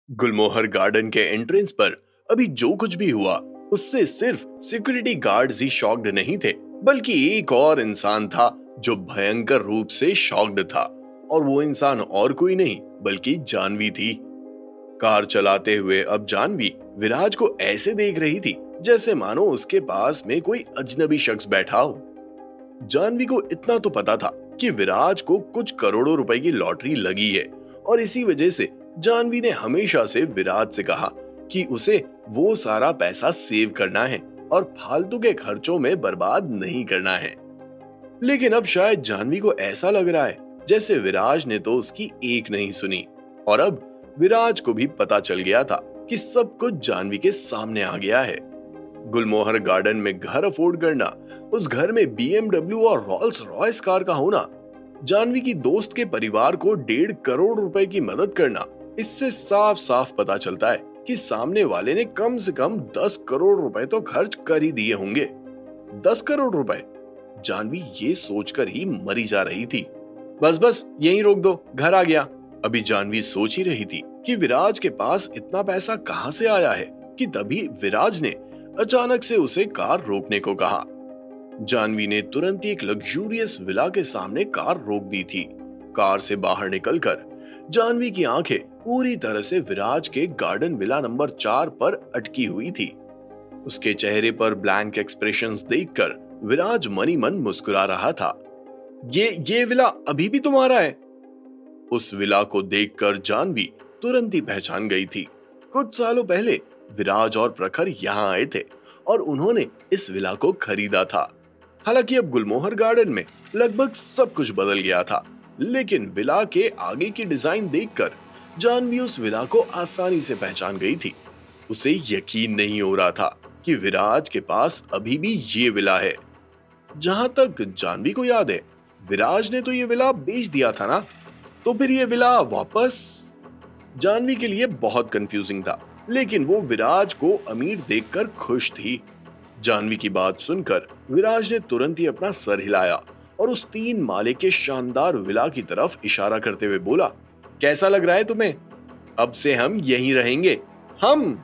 गुलमोहर garden के entrance पर अभी जो कुछ भी हुआ उससे सिर्फ सिक्योरिटी गार्ड्स ही शॉक्ड नहीं थे, बल्कि एक और इंसान था जो भयंकर रूप से शॉक्ड था। और वो इंसान और कोई नहीं बल्कि जानवी थी। कार चलाते हुए अब जानवी विराज को ऐसे देख रही थी जैसे मानो उसके पास में कोई अजनबी शख्स बैठा हो। जानवी को इतना तो पता था कि विराज को कुछ करोड़ों रुपए की लॉटरी लगी है, और इसी वजह से जानवी ने हमेशा से विराज से कहा कि उसे वो सारा पैसा सेव करना है और फालतू के खर्चों में बर्बाद नहीं करना है। लेकिन अब शायद जानवी को ऐसा लग रहा है जैसे विराज ने तो उसकी एक नहीं सुनी, और अब विराज को भी पता चल गया था कि सब कुछ जानवी के सामने आ गया है। गुलमोहर गार्डन में घर अफोर्ड करना, उस घर में बीएमडब्ल्यू और रोल्स रॉयस कार का होना, जानवी की दोस्त के परिवार को 1.5 करोड़ रुपए की मदद करना, इससे साफ साफ पता चलता है कि सामने वाले ने कम से कम 10 करोड़ रुपए तो खर्च कर ही दिए होंगे। 10 करोड़ रुपए! जानवी ये सोचकर ही मरी जा रही थी। बस बस यहीं रोक दो, घर आ गया। अभी जानवी सोच ही रही थी कि विराज के पास इतना पैसा कहां से आया है कि तभी विराज ने अचानक से उसे कार रोकने को कहा। जानवी ने तुरंत ही एक लग्जूरियस विला के सामने कार रोक दी थी। कार से बाहर निकलकर जानवी की आंखें पूरी तरह से विराज के गार्डन विला नंबर 4 पर अटकी हुई थी। उसके चेहरे पर ब्लैंक एक्सप्रेशंस देखकर विराज मनी मन मुस्कुरा रहा था। ये विला अभी भी तुम्हारा है? उस विला को देखकर जानवी तुरंत ही पहचान गई थी। कुछ सालों पहले विराज और प्रखर यहाँ आए थे और उन्होंने इस विला को खरीदा था। हालांकि अब गुलमोहर गार्डन में लगभग सब कुछ बदल गया था, लेकिन विला के आगे की डिजाइन देखकर जानवी उस विला को आसानी से पहचान गई थी। उसे यकीन नहीं हो रहा था कि विराज के पास अभी भी ये विला है। जहां तक जानवी को याद है, विराज ने तो ये विला बेच दिया था ना, तो फिर ये विला वापस? जानवी के लिए बहुत कंफ्यूजिंग था, लेकिन वो विराज को अमीर देखकर खुश थी। जानवी की बात सुनकर विराज ने तुरंत ही अपना सर हिलाया और उस 3 माले के शानदार विला की तरफ इशारा करते हुए बोला, कैसा लग रहा है तुम्हें? अब से हम यहीं रहेंगे। हम?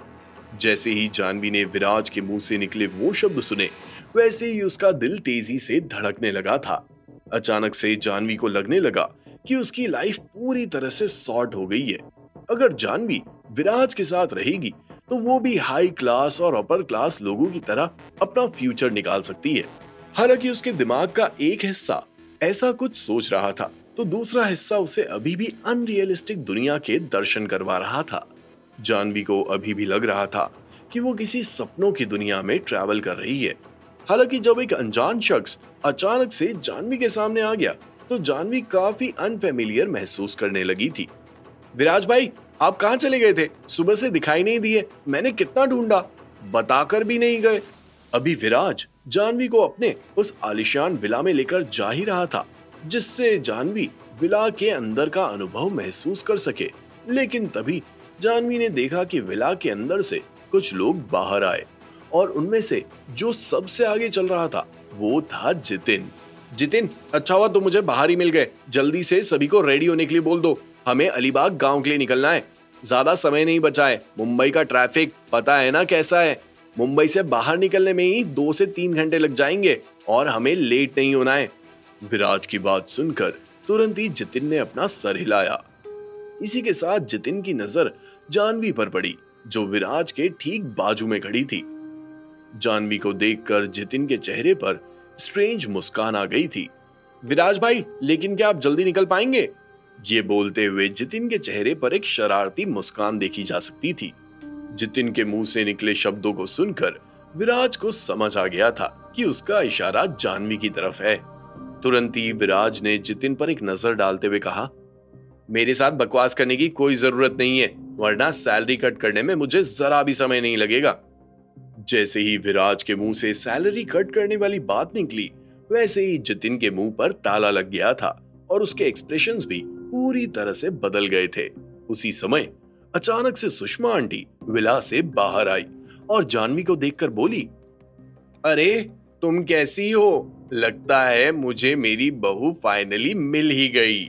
जैसे ही जानवी ने विराज के मुंह से निकले वो शब्द सुने, वैसे ही उसका दिल तेजी से धड़कने लगा था। अचानक से जानवी को लगने लगा कि उसकी लाइफ पूरी तरह से सॉर्ट हो गई है। अगर जानवी विराज के साथ रहेगी तो वो भी हाई क्लास और अपर क्लास लोगों की तरह अपना फ्यूचर निकाल सकती है। हालांकि उसके दिमाग का एक हिस्सा ऐसा कुछ सोच रहा था, तो दूसरा हिस्सा उसे अभी भी अनरियलिस्टिक दुनिया के दर्शन करवा रहा था। जानवी को अभी भी लग रहा था कि वो किसी सपनों की दुनिया में ट्रैवल कर रही है। हालांकि जब एक अनजान शख्स अचानक से जानवी के सामने आ गया, तो जानवी काफी अनफेमिलियर महसूस करने लगी थी। विराज भाई, आप कहाँ चले गए थे? सुबह से दिखाई नहीं दिए, मैंने कितना ढूंढा, बताकर भी नहीं गए। अभी विराज जानवी को अपने उस आलिशान विला में लेकर जा ही रहा था, जिससे जानवी विला के अंदर का अनुभव महसूस कर सके। लेकिन तभी जानवी ने देखा कि विला के अंदर से कुछ लोग बाहर आए, और उनमें से जो सबसे आगे चल रहा था वो था जितिन। जितिन, अच्छा हुआ तुम मुझे बाहर ही मिल गए। जल्दी से सभी को रेडी होने के लिए बोल दो, हमें अलीबाग गांव के लिए निकलना है। ज्यादा समय नहीं बचा है। मुंबई का ट्रैफिक पता है ना कैसा है। मुंबई से बाहर निकलने में ही 2 से 3 घंटे लग जाएंगे, और हमें लेट नहीं होना है। विराज की बात सुनकर तुरंत ही जितिन ने अपना सर हिलाया। इसी के साथ जितिन की नजर जानवी पर पड़ी, जो विराज के ठीक बाजू में खड़ी थी। जानवी को देखकर जितिन के चेहरे पर स्ट्रेंज मुस्कान आ गई थी। विराज भाई, लेकिन क्या आप जल्दी निकल पाएंगे? ये बोलते हुए जितिन के चेहरे पर एक शरारती मुस्कान देखी जा सकती थी। जितिन के मुंह से निकले शब्दों को सुनकर विराज को समझ आ गया था कि उसका इशारा जानवी की तरफ है। तुरंत ही विराज ने जितिन पर एक नजर डालते हुए कहा, मेरे साथ बकवास करने की कोई जरूरत नहीं है, वरना सैलरी कट करने में मुझे जरा भी समय नहीं लगेगा। जैसे ही विराज के मुंह से सैलरी कट करने वाली बात निकली, वैसे ही जितिन के मुंह पर ताला लग गया था और उसके एक्सप्रेशंस भी पूरी तरह से बदल गए थे। उसी समय अचानक से सुषमा आंटी विला से बाहर आई और जानवी को देखकर बोली, अरे तुम कैसी हो? लगता है मुझे मेरी बहू फाइनली मिल ही गई।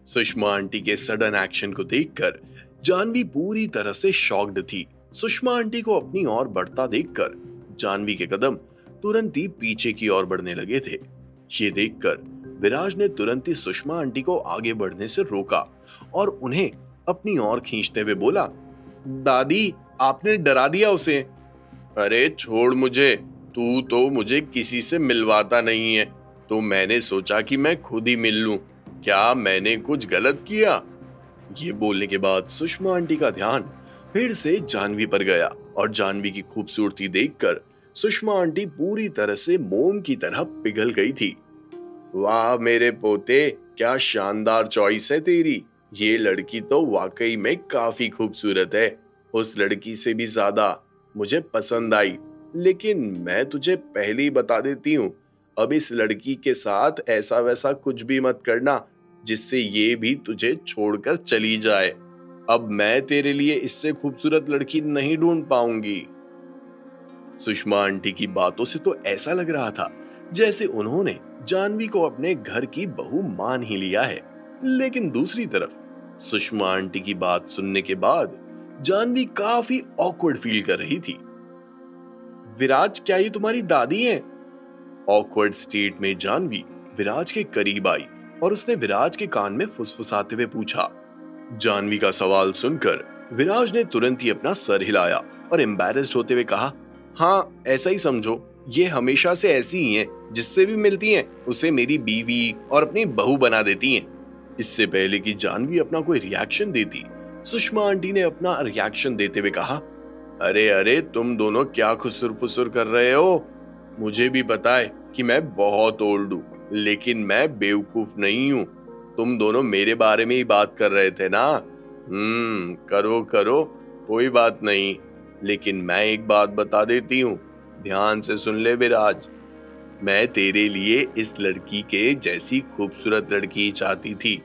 सुषमा आंटी के सडन एक्शन को देखकर जानवी पूरी तरह से शॉक्ड थी। सुषमा आंटी को अपनी ओर बढ़ता देखकर जानवी के कदम तुरंत ही पीछे की ओर बढ़ने लगे थे। ये देखकर विराज ने तुरंत ही सुषमा आंटी को आगे बढ़ने से रोका और उन्हें अपनी ओर खींचते हुए बोला, दादी, आपने डरा दिया उसे। अरे छोड़ मुझे, तू तो मुझे किसी से मिलवाता नहीं है, तो मैंने सोचा कि मैं खुद ही मिल लूं। क्या मैंने कुछ गलत किया? ये बोलने के बाद सुषमा आंटी का ध्यान फिर से जानवी पर गया और जानवी की खूबसूरती देखकर सुषमा आंटी पूरी तरह से मोम की तरह पिघल गई थी। वाह मेरे पोते, क्या शानदार चॉइस है तेरी। ये लड़की तो वाकई में काफी खूबसूरत है। उस लड़की से भी ज्यादा मुझे पसंद आई। लेकिन मैं तुझे पहले ही बता देती हूँ, अब इस लड़की के साथ ऐसा वैसा कुछ भी मत करना जिससे ये भी तुझे छोड़कर चली जाए। अब मैं तेरे लिए इससे खूबसूरत लड़की नहीं ढूंढ पाऊंगी। सुषमा आंटी की बातों से तो ऐसा लग रहा था जैसे उन्होंने जानवी को अपने घर की बहू मान ही लिया है। लेकिन दूसरी तरफ सुषमा आंटी की बात सुनने के बाद जानवी काफी ऑकवर्ड फील कर रही थी। विराज, क्या ये तुम्हारी दादी हैं? ऑकवर्ड स्टेट में जानवी विराज के करीब आई और उसने विराज के कान में फुसफुसाते हुए पूछा। जानवी का सवाल सुनकर विराज ने तुरंत ही अपना सर हिलाया और एम्बैरेस्ड होते हुए कहा, हाँ ऐसा ही समझो, ये हमेशा से ऐसी ही हैं, जिससे भी मिलती हैं उसे मेरी बीवी और अपनी बहू बना देती हैं। इससे पहले कि जानवी अपना कोई रिएक्शन देती, सुषमा आंटी ने अपना रिएक्शन देते हुए कहा, अरे अरे, तुम दोनों क्या खुसुर फुसुर कर रहे हो? मुझे भी पता है कि मैं बहुत ओल्ड हूँ, लेकिन मैं बेवकूफ नहीं हूँ। तुम दोनों मेरे बारे में ही बात कर रहे थे ना? करो करो, कोई बात नहीं। लेकिन मैं एक बात बता देती हूँ, ध्यान से सुन ले विराज। मैं तेरे लिए इस लड़की के जैसी खूबसूरत लड़की ही चाहती थी।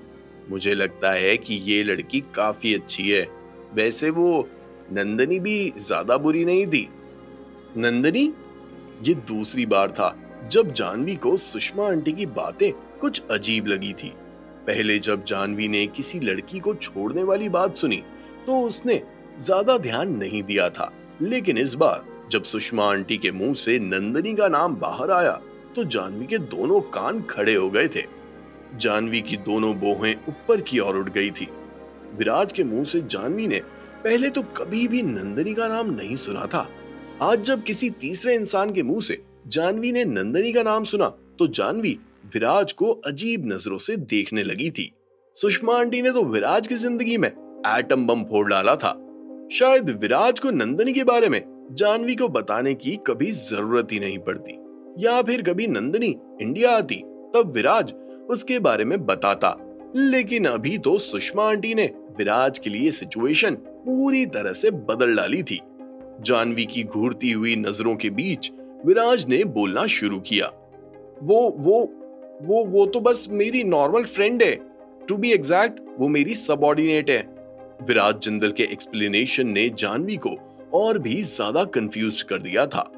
मुझे लगता है कि ये लड़की काफी अच्छी है। वैसे वो नंदनी भी ज्यादा बुरी नहीं थी। नंदनी? ये दूसरी बार था जब जानवी को सुषमा आंटी की बातें कुछ अजीब लगी थी। पहले जब जानवी ने किसी लड़की को छोड़ने वाली बात सुनी तो उसने ज्यादा ध्यान नहीं दिया था, लेकिन इस बार जब सुषमा आंटी के मुंह से नंदनी का नाम बाहर आया तो जानवी के दोनों कान खड़े हो गए थे। जानवी की दोनों बोहें ऊपर की ओर उठ गई थी। विराज के मुंह से जानवी ने पहले तो कभी भी नंदनी का नाम नहीं सुना था। आज जब किसी तीसरे इंसान के मुंह से जानवी ने नंदनी का नाम सुना तो जानवी विराज को अजीब नजरों से देखने लगी थी। सुषमा आंटी ने तो विराज की जिंदगी में एटम बम फोड़ डाला था। शायद विराज को नंदनी के बारे में जानवी को बताने की कभी जरूरत ही नहीं पड़ती, या फिर कभी नंदनी इंडिया आती तब विराज उसके बारे में बताता। लेकिन अभी तो सुषमा आंटी ने विराज के लिए सिचुएशन पूरी तरह से बदल डाली थी। जानवी की घूरती हुई नजरों के बीच विराज ने बोलना शुरू किया, वो वो वो तो बस मेरी नॉर्मल फ्रेंड है। टू बी एग्जैक्ट, वो मेरी सबऑर्डिनेट है। विराज जिंदल के एक्सप्लेनेशन ने जानवी को और भी ज्यादा कंफ्यूज कर दिया था।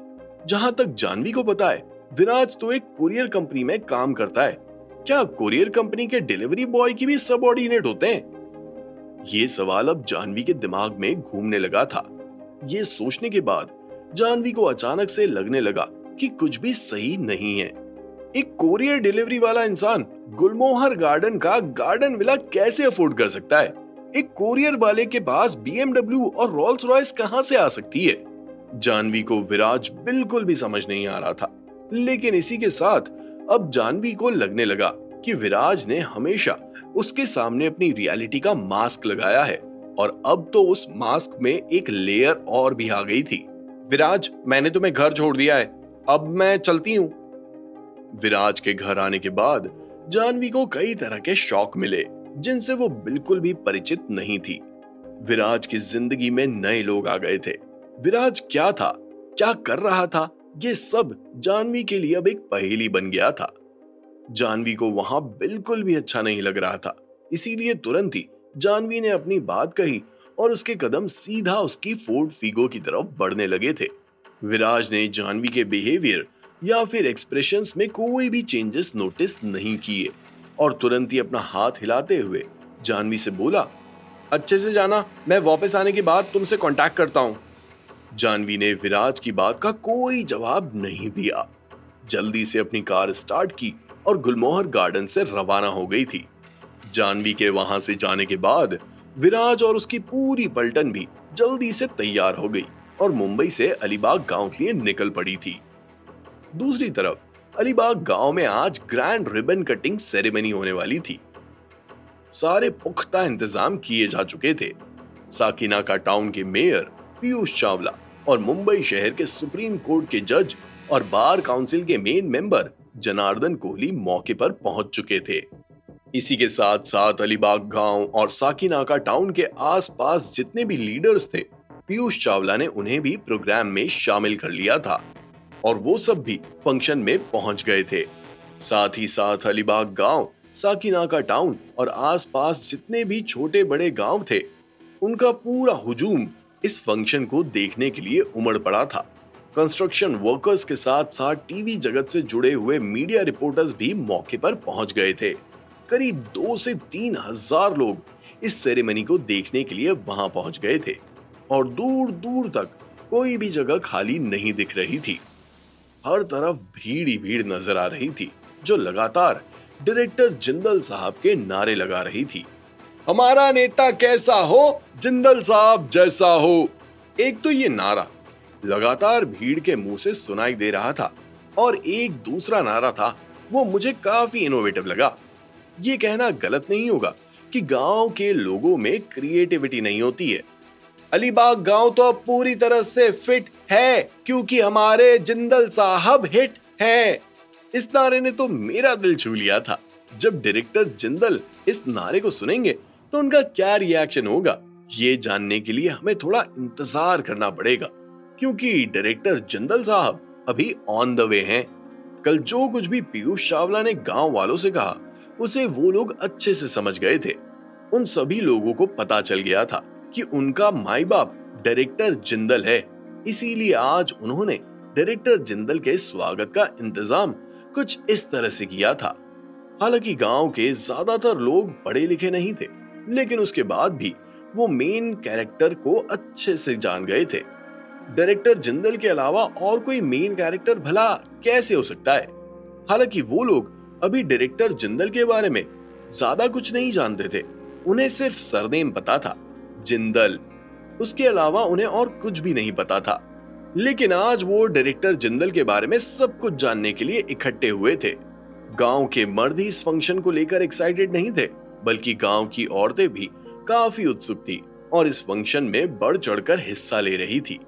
जहां तक जानवी को पता है, विराज तो एक कुरियर कंपनी में काम करता है। क्या कुरियर कंपनी के डिलीवरी बॉय की भी सबऑर्डिनेट होते हैं? ये सवाल अब जानवी के दिमाग में घूमने लगा था। ये सोचने के बाद जानवी को अचानक से लगने लगा कि कुछ भी सही नहीं है। एक कोरियर डिलीवरी वाला इंसान गुलमोहर गार्डन का गार्डन विला कैसे अफोर्ड कर सकता है? एक कोरियर वाले के पास बीएमडब्ल्यू और रोल्स रॉयस कहां से आ सकती है? जानवी को विराज बिल्कुल भी समझ नहीं आ रहा था। लेकिन इसी के साथ अब जानवी को लगने लगा कि विराज ने हमेशा उसके सामने अपनी रियलिटी का मास्क लगाया है और अब तो उस मास्क में एक लेयर और भी आ गई थी। विराज, मैंने तुम्हें घर छोड़ दिया है, अब मैं चलती हूँ। विराज के घर आने के बाद जानवी को कई तरह के शौक मिले जिनसे वो बिल्कुल भी परिचित नहीं थी। विराज की जिंदगी में नए लोग आ गए थे। विराज क्या था, क्या कर रहा था, ये सब जानवी के लिए अब एक पहेली बन गया था। जानवी को वहां बिल्कुल भी अच्छा नहीं लग रहा था। इसीलिए तुरंत ही जानवी ने अपनी बात कही और उसके कदम सीधा उसकी फोर्ड फीगो की तरफ बढ़ने लगे थे। विराज ने जानवी के बिहेवियर या फिर एक्सप्रेशंस में कोई भी चेंजेस नोटिस नहीं किए और तुरंत ही अपना हाथ हिलाते हुए जानवी से बोला, अच्छे से जाना, मैं वापस आने के बाद तुमसे कांटेक्ट करता हूँ। जानवी ने विराज की बात का कोई जवाब नहीं दिया। जल्दी से अपनी कार स्टार्ट की और गुलमोहर गार्डन से रवाना हो गई थी। जानवी के वहां से जाने के बाद विराज और उसकी पूरी पलटन भी जल्दी से तैयार हो गई और मुंबई से अलीबाग गांव के लिए निकल पड़ी थी। दूसरी तरफ अलीबाग गांव में आज ग्रैंड रिबन कटिंग सेरेमनी होने वाली थी। सारे पुख्ता इंतजाम किए जा चुके थे। साकिनाका टाउन के मेयर पीयूष चावला और मुंबई शहर के सुप्रीम कोर्ट के जज और बार काउंसिल के मेन मेंबर जनार्दन कोहली मौके पर पहुंच चुके थे। इसी के साथ साथ अलीबाग गांव और साकिनाका टाउन के आसपास जितने भी लीडर्स थे, पीयूष चावला ने उन्हें भी प्रोग्राम में शामिल कर लिया था और वो सब भी फंक्शन में पहुंच गए थे। साथ ही साथ अलीबाग गांव, साकिनाका टाउन और आसपास जितने भी छोटे बड़े गांव थे, उनका पूरा हुजूम इस फंक्शन को देखने के लिए उमड़ पड़ा था। कंस्ट्रक्शन वर्कर्स के साथ साथ टीवी जगत से जुड़े हुए मीडिया रिपोर्टर्स भी मौके पर पहुंच गए थे। करीब 2 से 3 हजार लोग इस सेरेमनी को देखने के लिए वहां पहुंच गए थे और दूर दूर तक कोई भी जगह खाली नहीं दिख रही थी। हर तरफ भीड़ ही भीड़ नजर आ रही थी, जो लगातार डायरेक्टर जिंदल साहब के नारे लगा रही थी। हमारा नेता कैसा हो, जिंदल साहब जैसा हो। एक तो ये नारा लगातार भीड़ के मुंह से सुनाई दे रहा था और एक दूसरा नारा था, वो मुझे काफी इनोवेटिव लगा। ये कहना गलत नहीं होगा कि गांव के लोगों में क्रिएटिविटी नहीं होती है। अलीबाग गांव तो अब पूरी तरह से फिट है क्योंकि हमारे जिंदल साहब हिट हैं। इस नारे ने तो मेरा दिल छू लिया था। जब डायरेक्टर जिंदल इस नारे को सुनेंगे तो उनका क्या रिएक्शन होगा, ये जानने के लिए हमें थोड़ा इंतजार करना पड़ेगा क्योंकि डायरेक्टर जिंदल साहब अभी ऑन द वे हैं। कल जो कुछ भी पीयूष चावला ने गांव वालों से कहा, उसे वो लोग अच्छे से समझ गए थे। उन सभी लोगों को पता चल गया था कि उनका माई बाप डायरेक्टर जिंदल है, इसीलिए आज उन्होंने डायरेक्टर जिंदल के स्वागत का इंतजाम कुछ इस तरह से किया था। हालांकि गांव के ज्यादातर लोग पढ़े लिखे नहीं थे, लेकिन उसके बाद भी वो मेन कैरेक्टर को अच्छे से जान गए थे। डायरेक्टर जिंदल के अलावा और कोई मेन कैरेक्टर भला कैसे हो सकता है। हालांकि वो लोग अभी डायरेक्टर जिंदल के बारे में ज्यादा कुछ नहीं जानते थे। उन्हें सिर्फ सरनेम पता था, जिंदल। उसके अलावा उन्हें और कुछ भी नहीं पता था। लेकिन आज वो डायरेक्टर जिंदल के बारे में सब कुछ जानने के लिए इकट्ठे हुए थे। गांव के मर्द ही इस फंक्शन को लेकर एक्साइटेड नहीं थे, बल्कि गांव की औरतें भी काफी उत्सुक थी और इस फंक्शन में बढ़ चढ़कर हिस्सा ले रही थी।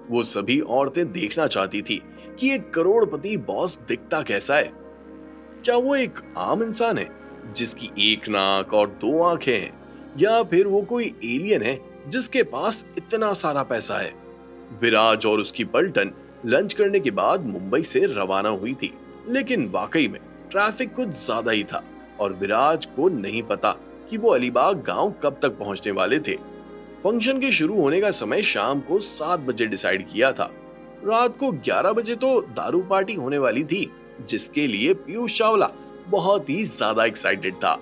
वो सभी औरतें देखना चाहती थी कि एक करोड़पति बॉस दिखता कैसा है। क्या वो एक आम इंसान है जिसकी एक नाक और 2 आंखें हैं, या फिर वो कोई एलियन है जिसके पास इतना सारा पैसा है। विराज और उसकी पलटन लंच करने के बाद मुंबई से रवाना हुई थी, लेकिन वाकई में ट्रैफिक कुछ ज्यादा ही था और विराज को नहीं पता कि वो अलीबाग गांव कब तक पहुंचने वाले थे। फंक्शन के शुरू होने का समय शाम को 7 बजे डिसाइड किया था। रात को 11 बजे तो दारू पार्टी होने वाली थी, जिसके लिए पीयूष चावला बहुत ही ज्यादा एक्साइटेड था।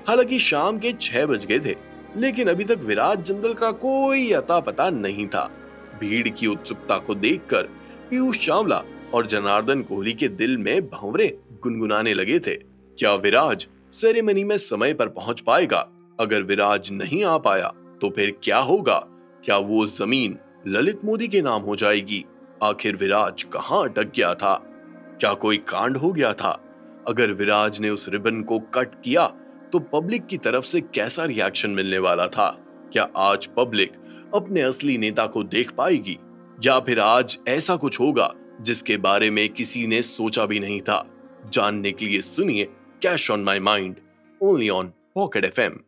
हालांकि शाम के 6 बज गए थे, लेकिन अभी तक विराज जिंदल का कोई अता पता नहीं था। भीड़ की उत्सुकता को देखकर पीयूष चावला और जनार्दन कोहली के दिल में भंवरे गुनगुनाने लगे थे। क्या विराज सेरेमनी में समय पर पहुंच पाएगा? अगर विराज नहीं आ पाया तो फिर क्या होगा? क्या वो जमीन ललित मोदी के नाम हो जाएगी? आखिर विराज कहां अटक गया था? क्या कोई कांड हो गया था? अगर विराज ने उस रिबन को कट किया तो पब्लिक की तरफ से कैसा रिएक्शन मिलने वाला था? क्या आज पब्लिक अपने असली नेता को देख पाएगी, या फिर आज ऐसा कुछ होगा जिसके बारे में किसी ने सोचा भी नहीं था? जानने के लिए सुनिए cash on my mind, only on pocket FM.